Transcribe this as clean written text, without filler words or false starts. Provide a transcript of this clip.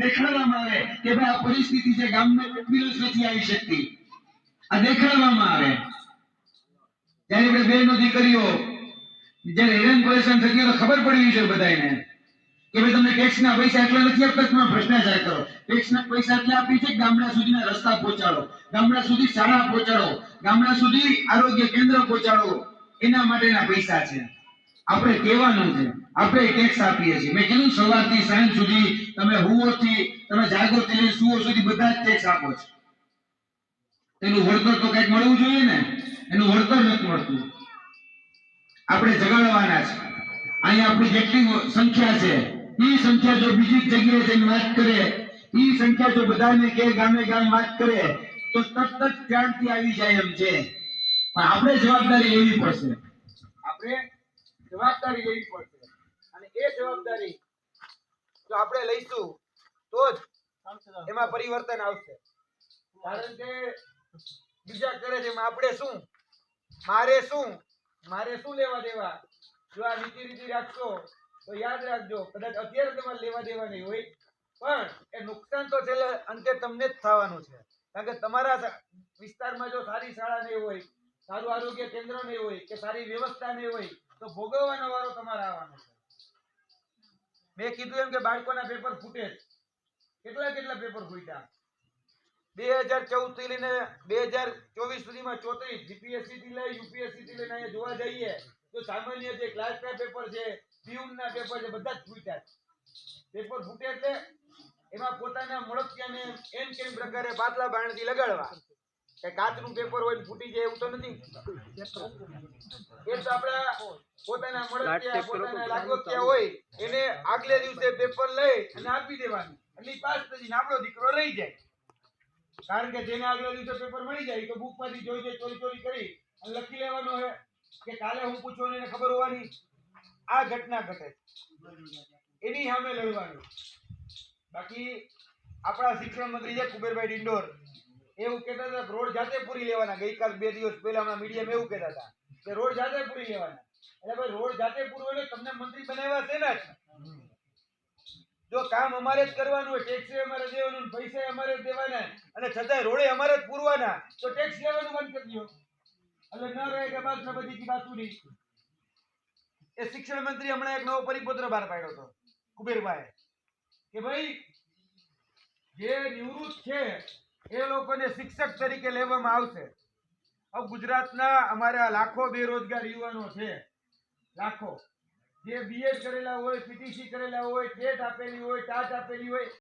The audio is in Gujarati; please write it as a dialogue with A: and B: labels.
A: દેખાડવામાં આવે કે ભાઈ આ પરિસ્થિતિ છે, ગામમાં એમ્બ્યુલન્સ નથી આવી શકતી, આ દેખાડવામાં આવે. જ્યારે આપણે બહેનો દીકરીઓ જ્યારે હેરાન પરેશાન થતી હોય તો ખબર પડવી જોઈએ બધાને કે ભાઈ તમને ટેક્સના પૈસા એટલા નથી આપતા, તમે ભ્રષ્ટાચાર કરો. ટેક્સના પૈસા એટલે આપી છે ગામડા સુધીના રસ્તા પહોંચાડો, ગામડા સુધી શાળા પહોંચાડો, ગામડા સુધી આરોગ્ય કેન્દ્ર પહોંચાડો, એના માટેના પૈસા છે. આપણે કહેવાનું છે, આપણે ટેક્સ આપીએ છીએ. મેં કીધું સવારથી સાંજ સુધી તમે હુવોથી તમે જાગોથી લઈને સુવો સુધી બધા જ ટેક્સ આપો છો. એનું વળતર તો કંઈક મળવું જોઈએ ને, એનું વળતર નથી મળતું. આપણે જગાડવાના છે. અહીંયા આપણી જેટલી સંખ્યા છે એ સંખ્યા જો બીજી જગ્યાએ જઈને વાત કરે, એ સંખ્યા જો બધાને કે ગામે ગામ વાત કરે તો તરત જ ક્રાંતિ આવી જાય એમ છે. પણ આપણે જવાબદારી લેવી પડશે, આપણે જવાબદારી લેવી પડશે. અને એ જવાબદારી જો આપણે લઈશું તો જ એમાં પરિવર્તન આવશે. કારણ કે બીજા કરે છે એમાં આપણે શું, મારે શું લેવા દેવા. જો આ નીતિ રાખશો તો યાદ રાખજો, કદાચ અત્યારે તમારે લેવા દેવા નહીં હોય પણ એ નુકસાન તો છેલ્લે અંતે તમને જ થવાનું છે. કારણ કે તમારા વિસ્તારમાં જો સારી શાળા નહીં હોય, સારું આરોગ્ય કેન્દ્ર નહીં હોય કે સારી વ્યવસ્થા નહીં હોય તો ભોગવવાનો વારો તમારે આવવાનો છે. મેં કીધું એમ કે બાળકોના પેપર ફૂટે, કેટલા પેપર ફૂટ્યા. 2014 થી લઈને 2024 સુધીમાં 34 જીપીએસસી થી લઈ યુપીએસસી થી લઈને અહીંયા જોવા જઈએ તો સામાન્ય જે ક્લાસના પેપર છે, પીયુના પેપર છે, બધા જ ફૂટ્યા. પેપર ફૂટે એટલે એમાં પોતાના મળતિયાને એમ કેમ પ્રકારે પાતળા બાણથી લગાડવા કે કાચનું પેપર હોય ને ફૂટી જાય એવું તો નથી. એ તો આપણા પોતાના મળતિયા પોતાના લાગોતિયા હોય એને આગલે દિવસે પેપર લઈ અને આપી દેવાનું એટલે પાસ થઈ જાય, આપણો દીકરો રહી જાય. કારણ કે જેને આગલા દિવસે પેપર મળી જાય તો બુકમાંથી જોઈ ચોરી કરી અને લખી લેવાનો છે કે કાલે હું પૂછવાની એને ખબર હોવાની આ ઘટના ઘટે, એની સામે લડવાનું. બાકી આપણા શિક્ષણ મંત્રી છે કુબેરભાઈ ડિંડોર એવું કહેતા હતા કે રોડ જાતે પૂરી લેવાના. ગઈકાલ 2 દિવસ પહેલા હમણાં મીડિયામાં એવું કહેતા હતા કે રોડ જાતે પૂરી લેવાના. એટલે ભાઈ રોડ જાતે પૂરું એટલે તમને મંત્રી બનાવ્યા છે ને, જો કામ અમારે જ કરવાનું હોય, ટેક્સ અમારે દેવાનું, પૈસા અમારે જ દેવાના અને છતાંય રોડે અમારે જ પૂરવાના તો ટેક્સ લેવાનું બંધ કરી દો. એટલે ન રહે કે બસ ને બધી બાસુરી. એ શિક્ષણ મંત્રી હમણાં એક નવો પરિપત્ર બહાર પાડ્યો હતો કુબેરભાઈ કે ભાઈ જે નિવૃત્ત છે એ લોકોને શિક્ષક તરીકે લેવામાં આવશે. હવે ગુજરાતના અમારા લાખો બેરોજગાર યુવાનો છે, લાખો જે બીએડ કરેલા હોય, પીટીસી કરેલા હોય, ટેટ આપેલી હોય, ટાટ આપેલી હોય,